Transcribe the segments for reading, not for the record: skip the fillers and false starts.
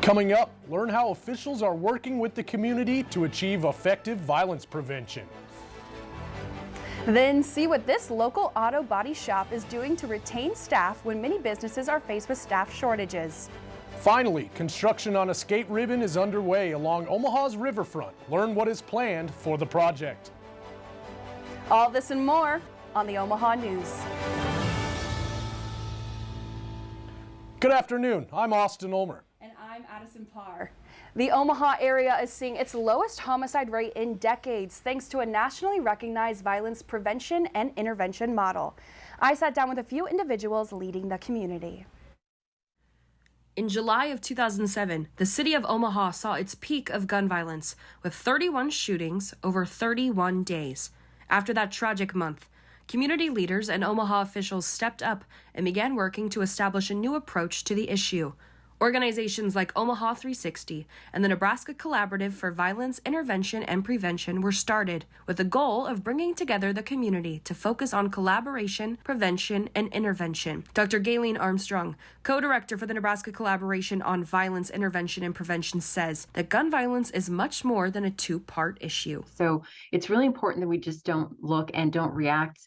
Coming up, learn how officials are working with the community to achieve effective violence prevention. Then see what this local auto body shop is doing to retain staff when many businesses are faced with staff shortages. Finally, construction on a skate ribbon is underway along Omaha's riverfront. Learn what is planned for the project. All this and more on the Omaha News. Good afternoon. I'm Austin Ulmer. And I'm Addison Parr. The Omaha area is seeing its lowest homicide rate in decades thanks to a nationally recognized violence prevention and intervention model. I sat down with a few individuals leading the community. In July of 2007, the city of Omaha saw its peak of gun violence with 31 shootings over 31 days. After that tragic month, community leaders and Omaha officials stepped up and began working to establish a new approach to the issue. Organizations like Omaha 360 and the Nebraska Collaborative for Violence Intervention and Prevention were started with the goal of bringing together the community to focus on collaboration, prevention, and intervention. Dr. Gayleen Armstrong, co-director for the Nebraska Collaboration on Violence Intervention and Prevention, says that gun violence is much more than a two-part issue. So it's really important that we just don't look and don't react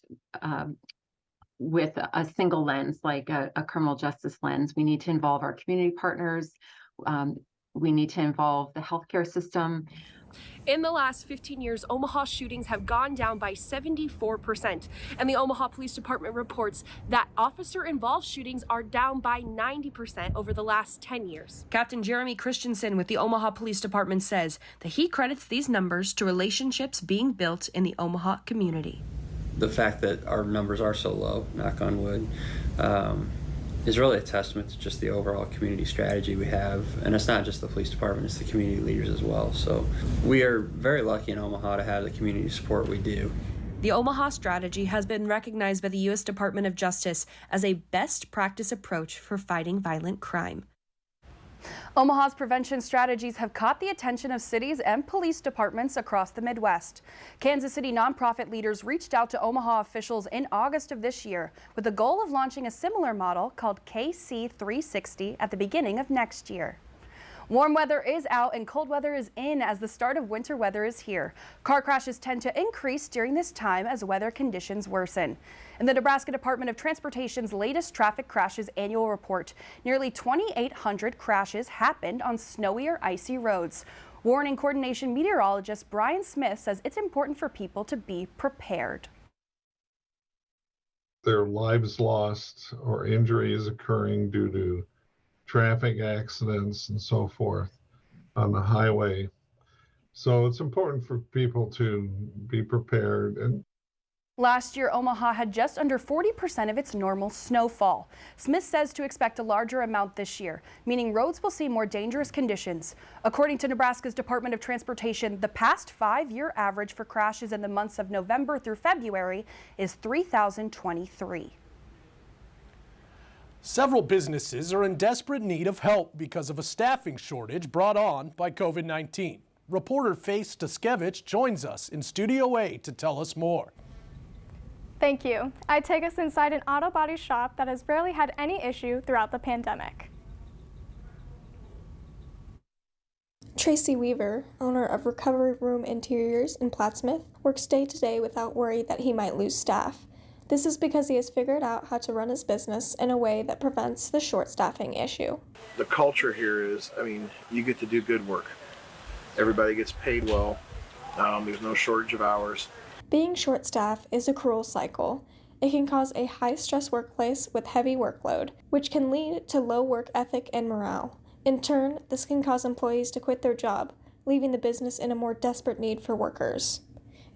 with a single lens, like a criminal justice lens. We need to involve our community partners. We need to involve the healthcare system. In the last 15 years, Omaha shootings have gone down by 74%, and the Omaha Police Department reports that officer-involved shootings are down by 90% over the last 10 years. Captain Jeremy Christensen with the Omaha Police Department says that he credits these numbers to relationships being built in the Omaha community. The fact that our numbers are so low, knock on wood, is really a testament to just the overall community strategy we have. And it's not just the police department, it's the community leaders as well. So we are very lucky in Omaha to have the community support we do. The Omaha strategy has been recognized by the U.S. Department of Justice as a best practice approach for fighting violent crime. Omaha's prevention strategies have caught the attention of cities and police departments across the Midwest. Kansas City nonprofit leaders reached out to Omaha officials in August of this year with the goal of launching a similar model called KC 360 at the beginning of next year. Warm weather is out and cold weather is in as the start of winter weather is here. Car crashes tend to increase during this time as weather conditions worsen. In the Nebraska Department of Transportation's latest traffic crashes annual report, nearly 2,800 crashes happened on snowy or icy roads. Warning coordination meteorologist Brian Smith says it's important for people to be prepared. There are lives lost or injuries occurring due to traffic accidents and so forth on the highway. So it's important for people to be prepared. And last year, Omaha had just under 40% of its normal snowfall. Smith says to expect a larger amount this year, meaning roads will see more dangerous conditions. According to Nebraska's Department of Transportation, the past 5-year average for crashes in the months of November through February is 3,023. Several businesses are in desperate need of help because of a staffing shortage brought on by COVID-19. Reporter Faith Staskevich joins us in Studio A to tell us more. Thank you. I take us inside an auto body shop that has rarely had any issue throughout the pandemic. Tracy Weaver, owner of Recovery Room Interiors in Plattsmouth, works day to day without worry that he might lose staff. This is because he has figured out how to run his business in a way that prevents the short staffing issue. The culture here is, you get to do good work. Everybody gets paid well. There's no shortage of hours. Being short-staffed is a cruel cycle. It can cause a high-stress workplace with heavy workload, which can lead to low work ethic and morale. In turn, this can cause employees to quit their job, leaving the business in a more desperate need for workers.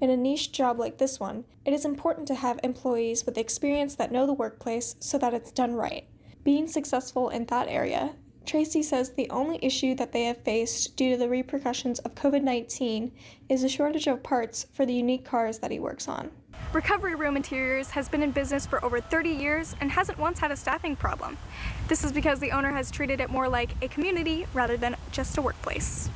In a niche job like this one, it is important to have employees with experience that know the workplace so that it's done right. Being successful in that area, Tracy says the only issue that they have faced due to the repercussions of COVID-19 is a shortage of parts for the unique cars that he works on. Recovery Room Interiors has been in business for over 30 years and hasn't once had a staffing problem. This is because the owner has treated it more like a community rather than just a workplace.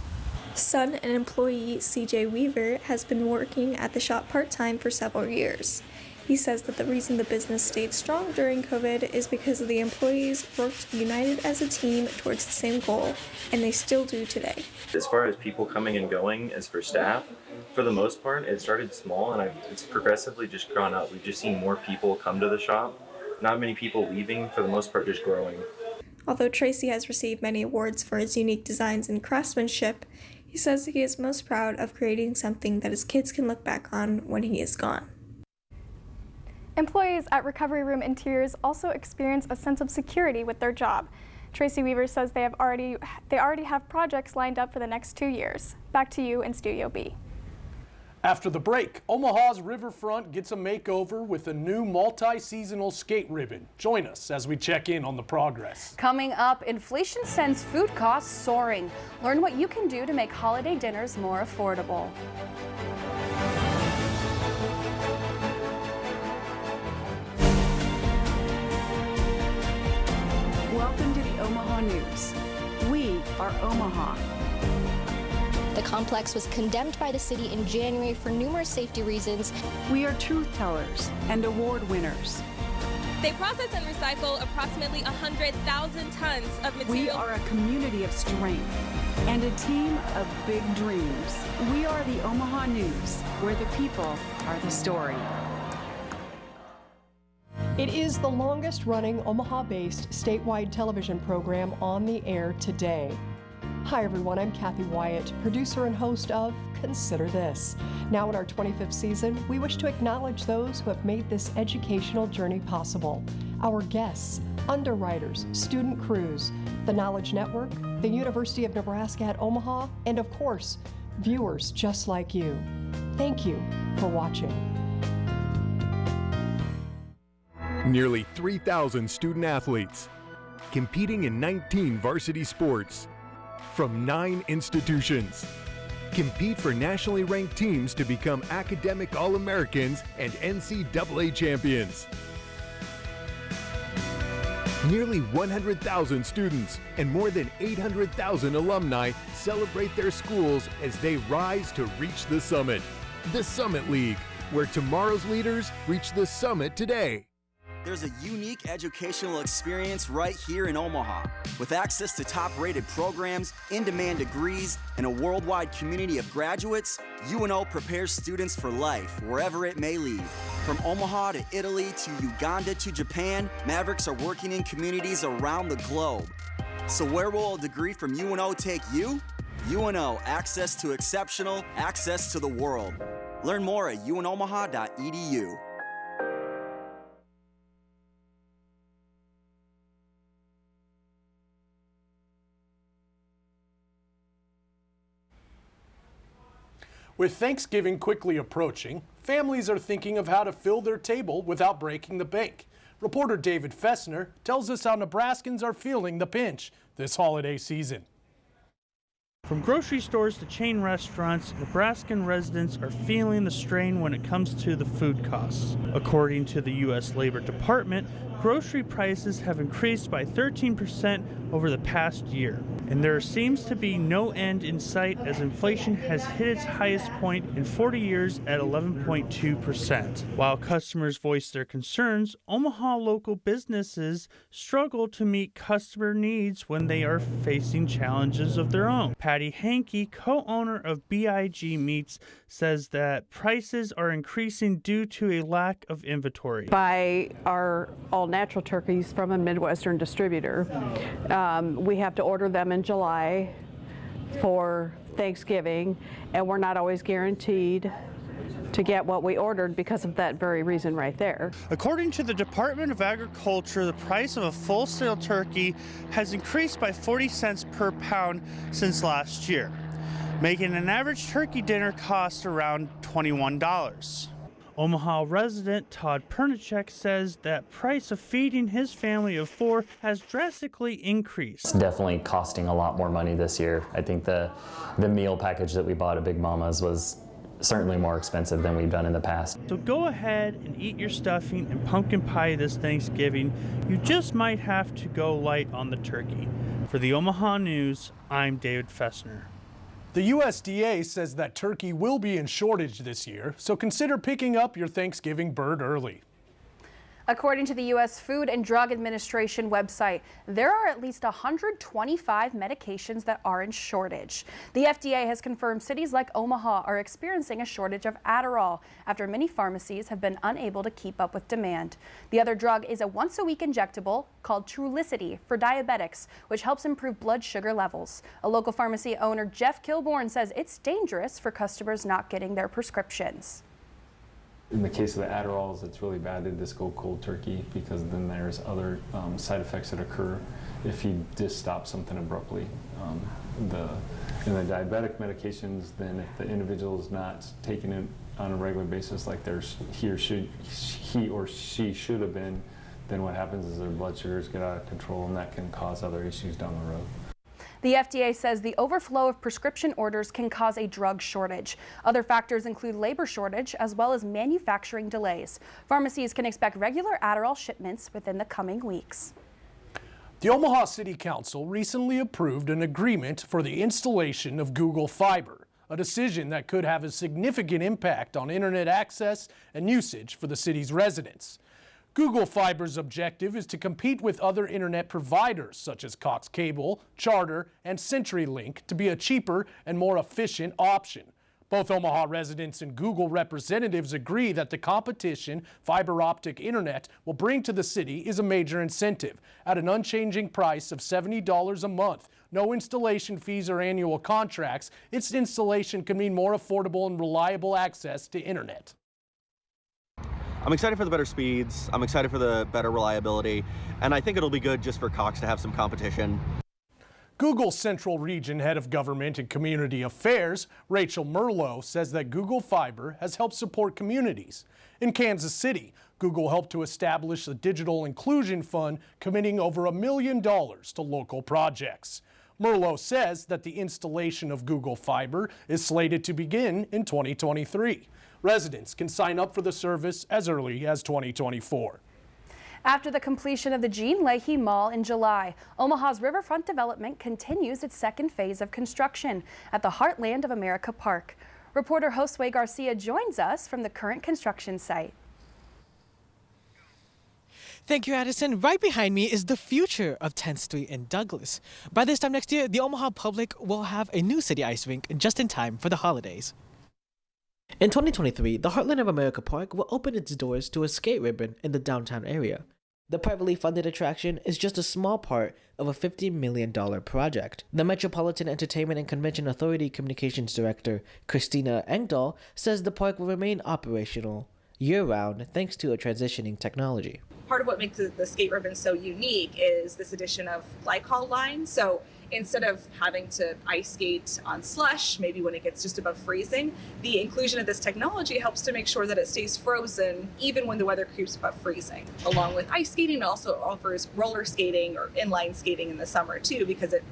Son and employee CJ Weaver has been working at the shop part-time for several years. He says that the reason the business stayed strong during COVID is because the employees worked united as a team towards the same goal, and they still do today. As far as people coming and going, as for staff, for the most part, it started small and it's progressively just gone up. We've just seen more people come to the shop, not many people leaving, for the most part just growing. Although Tracy has received many awards for his unique designs and craftsmanship, he says he is most proud of creating something that his kids can look back on when he is gone. Employees at Recovery Room Interiors also experience a sense of security with their job. Tracy Weaver says they already have projects lined up for the next 2 years. Back to you in Studio B. After the break, Omaha's riverfront gets a makeover with a new multi-seasonal skate ribbon. Join us as we check in on the progress. Coming up, inflation sends food costs soaring. Learn what you can do to make holiday dinners more affordable. Welcome to the Omaha News. We are Omaha. The complex was condemned by the city in January for numerous safety reasons. We are truth tellers and award winners. They process and recycle approximately 100,000 tons of material. We are a community of strength and a team of big dreams. We are the Omaha News, where the people are the story. It is the longest-running Omaha-based statewide television program on the air today. Hi everyone, I'm Kathy Wyatt, producer and host of Consider This. Now in our 25th season, we wish to acknowledge those who have made this educational journey possible. Our guests, underwriters, student crews, the Knowledge Network, the University of Nebraska at Omaha, and of course, viewers just like you. Thank you for watching. Nearly 3,000 student athletes competing in 19 varsity sports from 9 institutions. Compete for nationally ranked teams to become academic All-Americans and NCAA champions. Nearly 100,000 students and more than 800,000 alumni celebrate their schools as they rise to reach the summit. The Summit League, where tomorrow's leaders reach the summit today. There's a unique educational experience right here in Omaha. With access to top-rated programs, in-demand degrees, and a worldwide community of graduates, UNO prepares students for life, wherever it may lead. From Omaha to Italy to Uganda to Japan, Mavericks are working in communities around the globe. So where will a degree from UNO take you? UNO, access to exceptional, access to the world. Learn more at unomaha.edu. With Thanksgiving quickly approaching, families are thinking of how to fill their table without breaking the bank. Reporter David Fessner tells us how Nebraskans are feeling the pinch this holiday season. From grocery stores to chain restaurants, Nebraskan residents are feeling the strain when it comes to the food costs. According to the U.S. Labor Department, grocery prices have increased by 13% over the past year. And there seems to be no end in sight as inflation has hit its highest point in 40 years at 11.2%. While customers voice their concerns, Omaha local businesses struggle to meet customer needs when they are facing challenges of their own. Patty Hankey, co-owner of BIG Meats, says that prices are increasing due to a lack of inventory. Buy our all-natural turkeys from a Midwestern distributor. We have to order them in July for Thanksgiving, and we're not always guaranteed to get what we ordered because of that very reason right there. According to the Department of Agriculture, the price of a full-sale turkey has increased by 40 cents per pound since last year, making an average turkey dinner cost around $21. Omaha resident Todd Pernicek says that price of feeding his family of 4 has drastically increased. It's definitely costing a lot more money this year. I think the meal package that we bought at Big Mama's was certainly more expensive than we've done in the past. So go ahead and eat your stuffing and pumpkin pie this Thanksgiving. You just might have to go light on the turkey. For the Omaha News, I'm David Fessner. The USDA says that turkey will be in shortage this year, so consider picking up your Thanksgiving bird early. According to the U.S. Food and Drug Administration website, there are at least 125 medications that are in shortage. The FDA has confirmed cities like Omaha are experiencing a shortage of Adderall after many pharmacies have been unable to keep up with demand. The other drug is a once-a-week injectable called Trulicity for diabetics, which helps improve blood sugar levels. A local pharmacy owner, Jeff Kilborn, says it's dangerous for customers not getting their prescriptions. In the case of the Adderalls, it's really bad to just go cold turkey because then there's other side effects that occur if you just stop something abruptly. In the diabetic medications, then if the individual is not taking it on a regular basis like he or she should have been, then what happens is their blood sugars get out of control, and that can cause other issues down the road. The FDA says the overflow of prescription orders can cause a drug shortage. Other factors include labor shortage as well as manufacturing delays. Pharmacies can expect regular Adderall shipments within the coming weeks. The Omaha City Council recently approved an agreement for the installation of Google Fiber, a decision that could have a significant impact on internet access and usage for the city's residents. Google Fiber's objective is to compete with other internet providers such as Cox Cable, Charter, and CenturyLink to be a cheaper and more efficient option. Both Omaha residents and Google representatives agree that the competition fiber optic internet will bring to the city is a major incentive. At an unchanging price of $70 a month, no installation fees or annual contracts, its installation can mean more affordable and reliable access to internet. I'm excited for the better speeds, I'm excited for the better reliability, and I think it'll be good just for Cox to have some competition. Google's Central Region Head of Government and Community Affairs, Rachel Merlo, says that Google Fiber has helped support communities. In Kansas City, Google helped to establish a digital inclusion fund committing over $1 million to local projects. Merlo says that the installation of Google Fiber is slated to begin in 2023. Residents can sign up for the service as early as 2024. After the completion of the Jean Leahy Mall in July, Omaha's riverfront development continues its second phase of construction at the Heartland of America Park. Reporter Josue Garcia joins us from the current construction site. Thank you, Addison. Right behind me is the future of 10th Street in Douglas. By this time next year, the Omaha public will have a new city ice rink just in time for the holidays. In 2023, the Heartland of America Park will open its doors to a skate ribbon in the downtown area. The privately funded attraction is just a small part of a $50 million project. The Metropolitan Entertainment and Convention Authority Communications Director, Christina Engdahl, says the park will remain operational year-round thanks to a transitioning technology. Part of what makes the skate ribbon so unique is this addition of glycol lines. So instead of having to ice skate on slush, maybe when it gets just above freezing, the inclusion of this technology helps to make sure that it stays frozen even when the weather creeps above freezing. Along with ice skating, it also offers roller skating or inline skating in the summer too, because it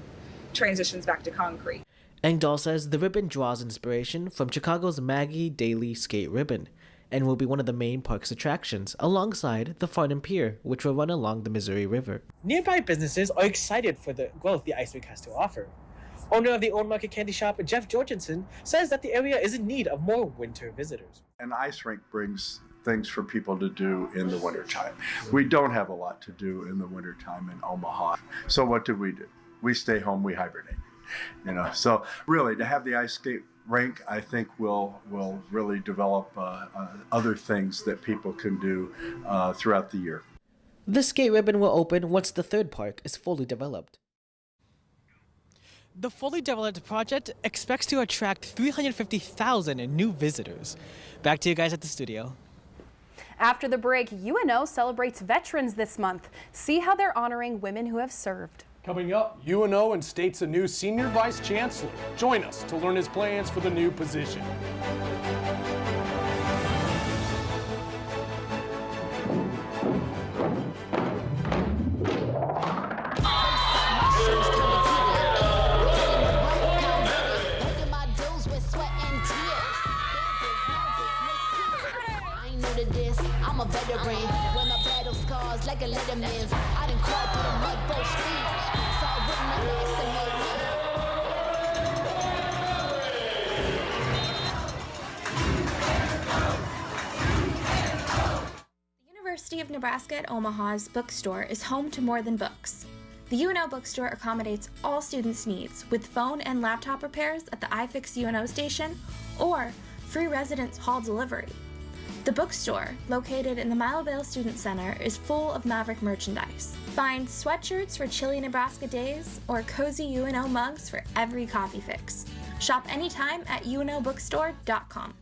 transitions back to concrete. Engdahl says the ribbon draws inspiration from Chicago's Maggie Daley Skate Ribbon and will be one of the main park's attractions, alongside the Farnham Pier, which will run along the Missouri River. Nearby businesses are excited for the growth the ice rink has to offer. Owner of the Old Market Candy Shop, Jeff Jorgensen, says that the area is in need of more winter visitors. An ice rink brings things for people to do in the wintertime. We don't have a lot to do in the wintertime in Omaha. So what do? We stay home, we hibernate. So really to have the ice skate rink, I think will really develop other things that people can do throughout the year. The skate ribbon will open once the third park is fully developed. The fully developed project expects to attract 350,000 new visitors. Back to you guys at the studio. After the break, UNO celebrates veterans this month. See how they're honoring women who have served. Coming up, UNO instates a new senior vice chancellor. Join us to learn his plans for the new position. I'm a veteran, wear my battle scars like a letterman's. I done crawled through the mud, both speed, so I wouldn't underestimate me. University of Nebraska at Omaha's bookstore is home to more than books. The UNO bookstore accommodates all students' needs with phone and laptop repairs at the iFix UNO station or free residence hall delivery. The bookstore, located in the Milevale Student Center, is full of Maverick merchandise. Find sweatshirts for chilly Nebraska days or cozy UNO mugs for every coffee fix. Shop anytime at unobookstore.com.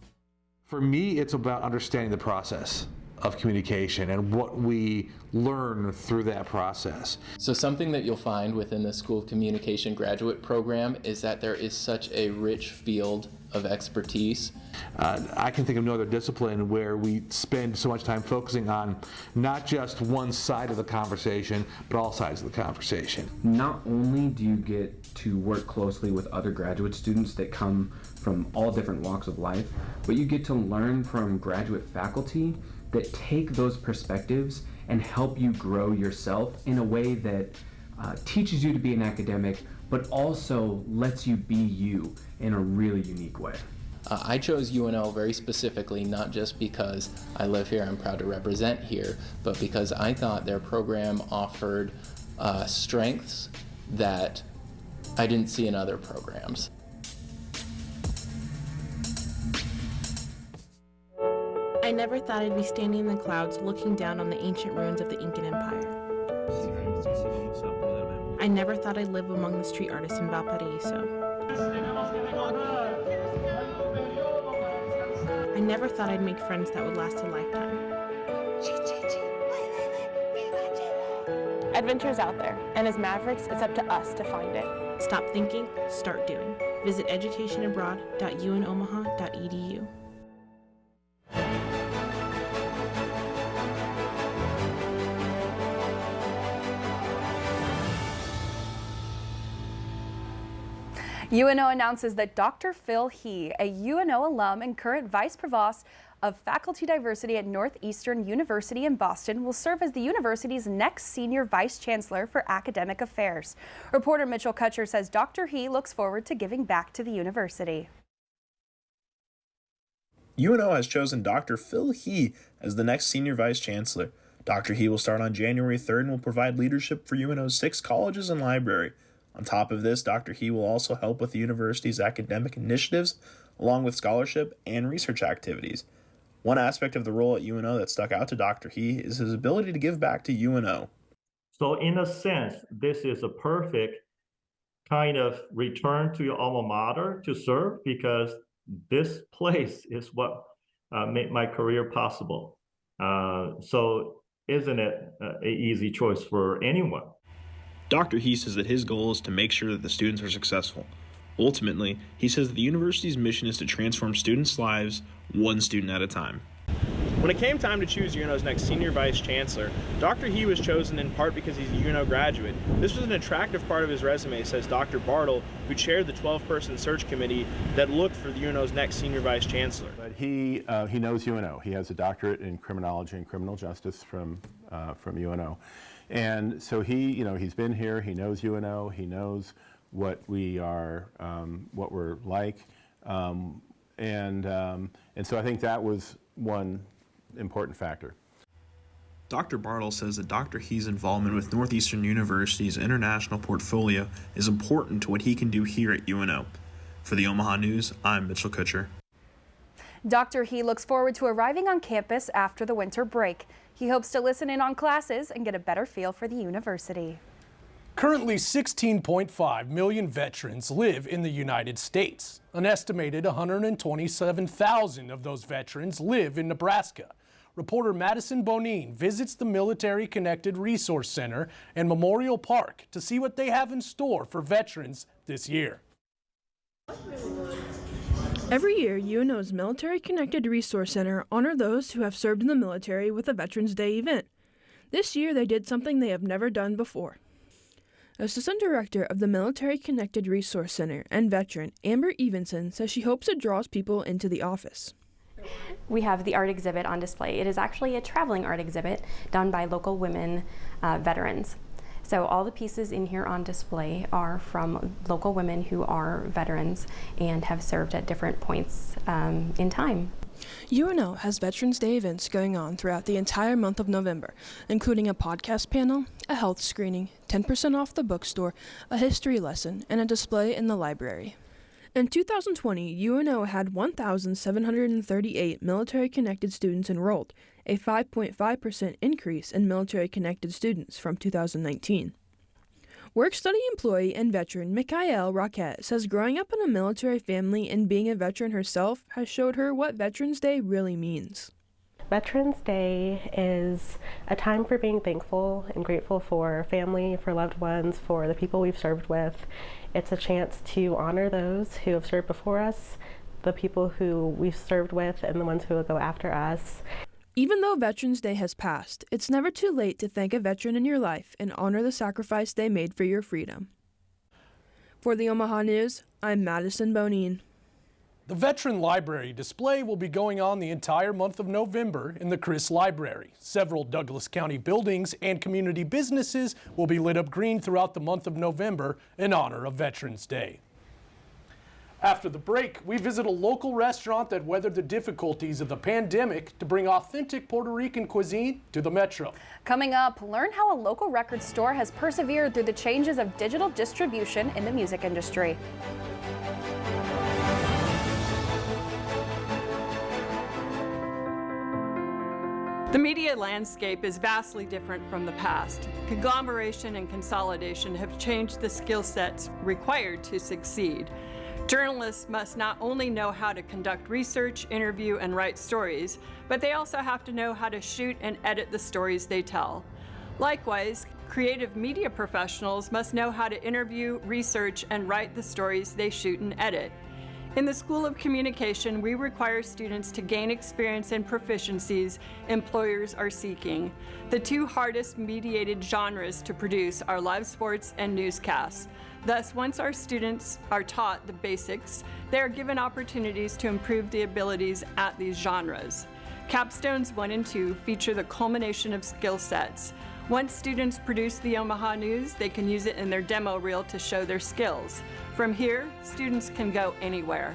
For me, it's about understanding the process of communication and what we learn through that process. So something that you'll find within the School of Communication graduate program is that there is such a rich field of expertise. I can think of no other discipline where we spend so much time focusing on not just one side of the conversation, but all sides of the conversation. Not only do you get to work closely with other graduate students that come from all different walks of life, but you get to learn from graduate faculty that take those perspectives and help you grow yourself in a way that teaches you to be an academic, but also lets you be you in a really unique way. I chose UNO very specifically, not just because I live here, I'm proud to represent here, but because I thought their program offered strengths that I didn't see in other programs. I never thought I'd be standing in the clouds looking down on the ancient ruins of the Incan Empire. I never thought I'd live among the street artists in Valparaiso. I never thought I'd make friends that would last a lifetime. Adventure's out there, and as Mavericks, it's up to us to find it. Stop thinking, start doing. Visit educationabroad.unomaha.edu. UNO announces that Dr. Phil He, a UNO alum and current Vice Provost of Faculty Diversity at Northeastern University in Boston, will serve as the university's next Senior Vice Chancellor for Academic Affairs. Reporter Mitchell Kutcher says Dr. He looks forward to giving back to the university. UNO has chosen Dr. Phil He as the next Senior Vice Chancellor. Dr. He will start on January 3rd and will provide leadership for UNO's 6 colleges and library. On top of this, Dr. He will also help with the university's academic initiatives, along with scholarship and research activities. One aspect of the role at UNO that stuck out to Dr. He is his ability to give back to UNO. So in a sense, this is a perfect kind of return to your alma mater to serve, because this place is what made my career possible. So isn't it an easy choice for anyone? Dr. He says that his goal is to make sure that the students are successful. Ultimately, he says that the university's mission is to transform students' lives one student at a time. When it came time to choose UNO's next Senior Vice Chancellor, Dr. He was chosen in part because he's a UNO graduate. This was an attractive part of his resume, says Dr. Bartle, who chaired the 12-person search committee that looked for the UNO's next Senior Vice Chancellor. But he knows UNO. He has a doctorate in criminology and criminal justice from UNO. And so he's been here, he knows UNO, he knows what we are, what we're like. And so I think that was one important factor. Dr. Bartle says that Dr. He's involvement with Northeastern University's international portfolio is important to what he can do here at UNO. For the Omaha News, I'm Mitchell Kutcher. Dr. He looks forward to arriving on campus after the winter break. He hopes to listen in on classes and get a better feel for the university. Currently, 16.5 million veterans live in the United States. An estimated 127,000 of those veterans live in Nebraska. Reporter Madison Bonine visits the Military Connected Resource Center and Memorial Park to see what they have in store for veterans this year. Every year, UNO's Military Connected Resource Center honor those who have served in the military with a Veterans Day event. This year, they did something they have never done before. Assistant Director of the Military Connected Resource Center and veteran Amber Evenson says she hopes it draws people into the office. We have the art exhibit on display. It is actually a traveling art exhibit done by local women veterans. So all the pieces in here on display are from local women who are veterans and have served at different points in time. UNO has Veterans Day events going on throughout the entire month of November, including a podcast panel, a health screening, 10% off the bookstore, a history lesson, and a display in the library. In 2020, UNO had 1,738 military-connected students enrolled, a 5.5% increase in military-connected students from 2019. Work-study employee and veteran Mikhail Roquette says growing up in a military family and being a veteran herself has showed her what Veterans Day really means. Veterans Day is a time for being thankful and grateful for family, for loved ones, for the people we've served with. It's a chance to honor those who have served before us, the people who we've served with, and the ones who will go after us. Even though Veterans Day has passed, it's never too late to thank a veteran in your life and honor the sacrifice they made for your freedom. For the Omaha News, I'm Madison Bonine. The Veteran Library display will be going on the entire month of November in the Chris Library. Several Douglas County buildings and community businesses will be lit up green throughout the month of November in honor of Veterans Day. After the break, we visit a local restaurant that weathered the difficulties of the pandemic to bring authentic Puerto Rican cuisine to the metro. Coming up, learn how a local record store has persevered through the changes of digital distribution in the music industry. The media landscape is vastly different from the past. Conglomeration and consolidation have changed the skill sets required to succeed. Journalists must not only know how to conduct research, interview, and write stories, but they also have to know how to shoot and edit the stories they tell. Likewise, creative media professionals must know how to interview, research, and write the stories they shoot and edit. In the School of Communication, we require students to gain experience and proficiencies employers are seeking. The two hardest mediated genres to produce are live sports and newscasts. Thus, once our students are taught the basics, they are given opportunities to improve the abilities at these genres. Capstones 1 and 2 feature the culmination of skill sets. Once students produce the Omaha News, they can use it in their demo reel to show their skills. From here, students can go anywhere.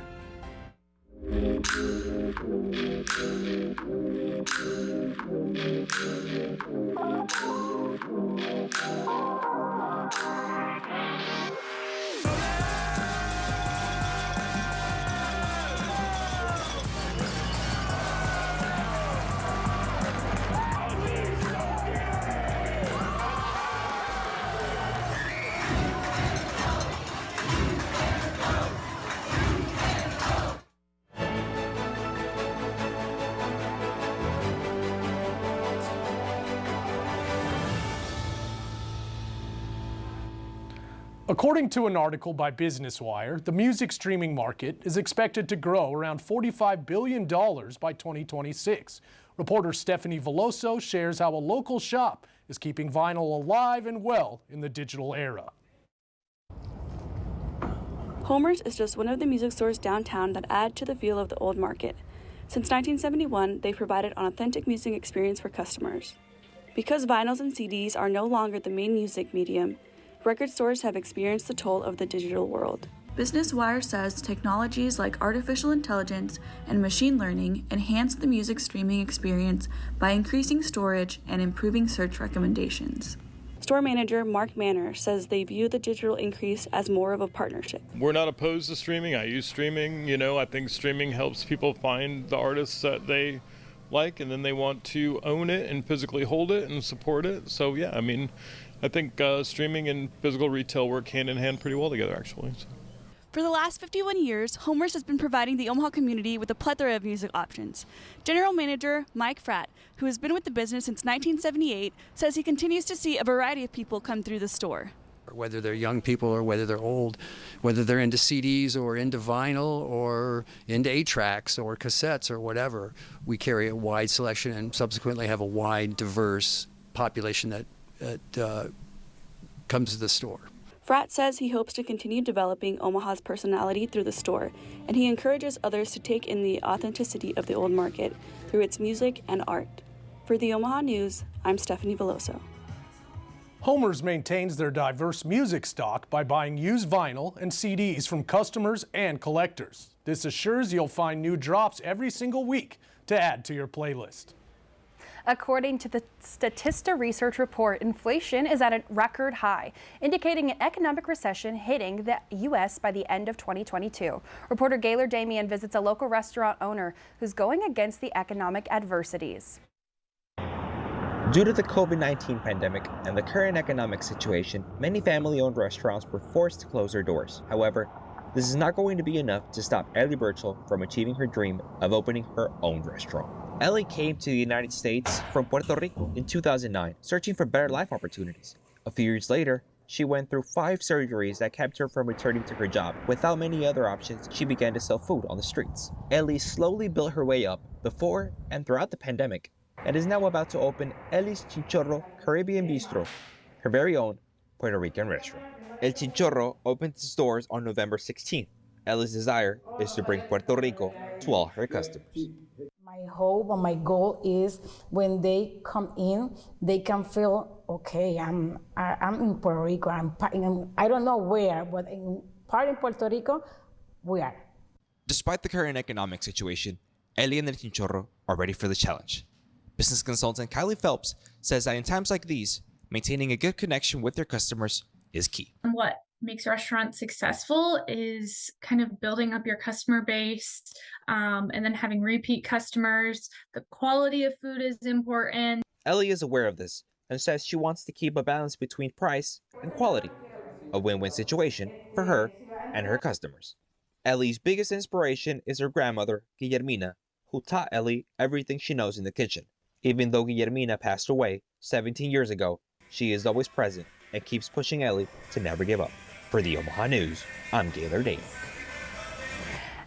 According to an article by Business Wire, the music streaming market is expected to grow around $45 billion by 2026. Reporter Stephanie Veloso shares how a local shop is keeping vinyl alive and well in the digital era. Homer's is just one of the music stores downtown that add to the feel of the old market. Since 1971, they've provided an authentic music experience for customers. Because vinyls and CDs are no longer the main music medium, record stores have experienced the toll of the digital world. Business Wire says technologies like artificial intelligence and machine learning enhance the music streaming experience by increasing storage and improving search recommendations. Store manager Mark Manner says they view the digital increase as more of a partnership. We're not opposed to streaming. I use streaming. I think streaming helps people find the artists that they like, and then they want to own it and physically hold it and support it. So yeah, I think streaming and physical retail work hand in hand pretty well together, actually. For the last 51 years, Homer's has been providing the Omaha community with a plethora of music options. General Manager Mike Fratt, who has been with the business since 1978, says he continues to see a variety of people come through the store. Whether they're young people or whether they're old, whether they're into CDs or into vinyl or into 8-tracks or cassettes or whatever, we carry a wide selection and subsequently have a wide, diverse population that comes to the store. Fratt says he hopes to continue developing Omaha's personality through the store, and he encourages others to take in the authenticity of the old market through its music and art. For the Omaha News, I'm Stephanie Veloso. Homer's maintains their diverse music stock by buying used vinyl and CDs from customers and collectors. This assures you'll find new drops every single week to add to your playlist. According to the Statista research report, inflation is at a record high, indicating an economic recession hitting the U.S. by the end of 2022. Reporter Gaylor Damian visits a local restaurant owner who's going against the economic adversities. Due to the COVID-19 pandemic and the current economic situation, many family-owned restaurants were forced to close their doors. However, this is not going to be enough to stop Ellie Birchall from achieving her dream of opening her own restaurant. Ellie came to the United States from Puerto Rico in 2009, searching for better life opportunities. A few years later, she went through 5 surgeries that kept her from returning to her job. Without many other options, she began to sell food on the streets. Ellie slowly built her way up before and throughout the pandemic, and is now about to open Ellie's Chinchorro Caribbean Bistro, her very own Puerto Rican restaurant. El Chinchorro opens its doors on November 16th. Ellie's desire is to bring Puerto Rico to all her customers. My hope and my goal is when they come in, they can feel, okay, I'm in Puerto Rico, I don't know where, but in Puerto Rico, we are. Despite the current economic situation, Ellie and El Chinchorro are ready for the challenge. Business consultant Kylie Phelps says that in times like these, maintaining a good connection with their customers is key. What makes restaurants successful is kind of building up your customer base and then having repeat customers. The quality of food is important. Ellie is aware of this and says she wants to keep a balance between price and quality, a win-win situation for her and her customers. Ellie's biggest inspiration is her grandmother, Guillermina, who taught Ellie everything she knows in the kitchen. Even though Guillermina passed away 17 years ago, she is always present and keeps pushing Ellie to never give up. For the Omaha News, I'm Gaylor Damian.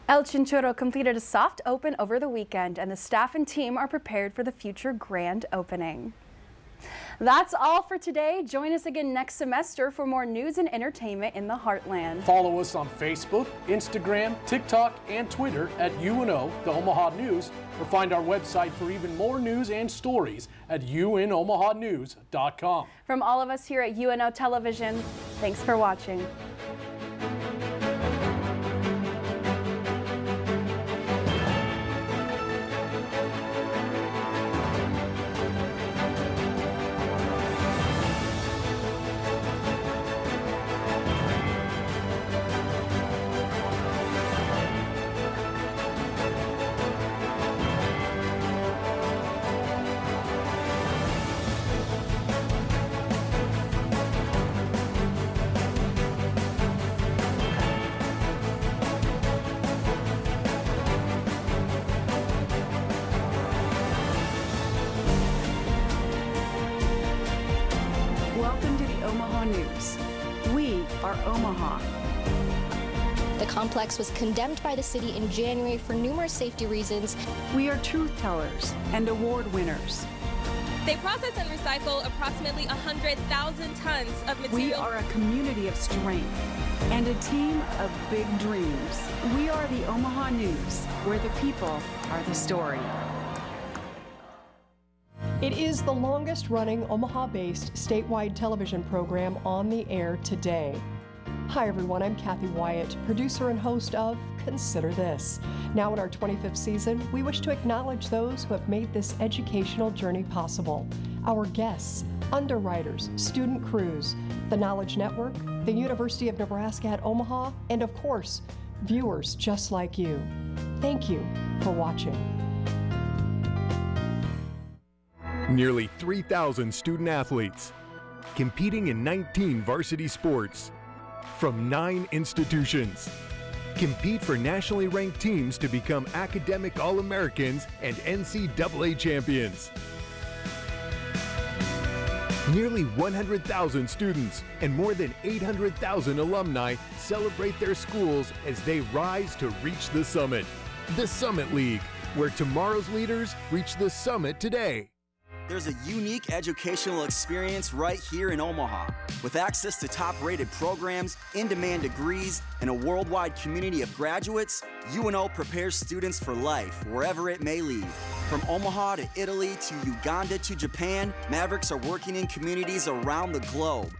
El Chinchorro completed a soft open over the weekend, and the staff and team are prepared for the future grand opening. That's all for today. Join us again next semester for more news and entertainment in the Heartland. Follow us on Facebook, Instagram, TikTok, and Twitter at UNO, the Omaha News, or find our website for even more news and stories at unomahanews.com. From all of us here at UNO Television, thanks for watching. Omaha. The complex was condemned by the city in January for numerous safety reasons. We are truth tellers and award winners. They process and recycle approximately 100,000 tons of material. We are a community of strength and a team of big dreams. We are the Omaha News, where the people are the story. It is the longest-running Omaha-based statewide television program on the air today. Hi everyone, I'm Kathy Wyatt, producer and host of Consider This. Now in our 25th season, we wish to acknowledge those who have made this educational journey possible. Our guests, underwriters, student crews, the Knowledge Network, the University of Nebraska at Omaha, and of course, viewers just like you. Thank you for watching. Nearly 3,000 student athletes competing in 19 varsity sports from 9 institutions. Compete for nationally ranked teams to become academic All-Americans and NCAA champions. Nearly 100,000 students and more than 800,000 alumni celebrate their schools as they rise to reach the summit. The Summit League, where tomorrow's leaders reach the summit today. There's a unique educational experience right here in Omaha. With access to top-rated programs, in-demand degrees, and a worldwide community of graduates, UNO prepares students for life, wherever it may lead. From Omaha to Italy to Uganda to Japan, Mavericks are working in communities around the globe.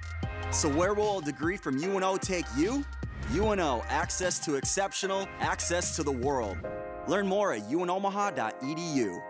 So where will a degree from UNO take you? UNO, access to exceptional, access to the world. Learn more at unomaha.edu.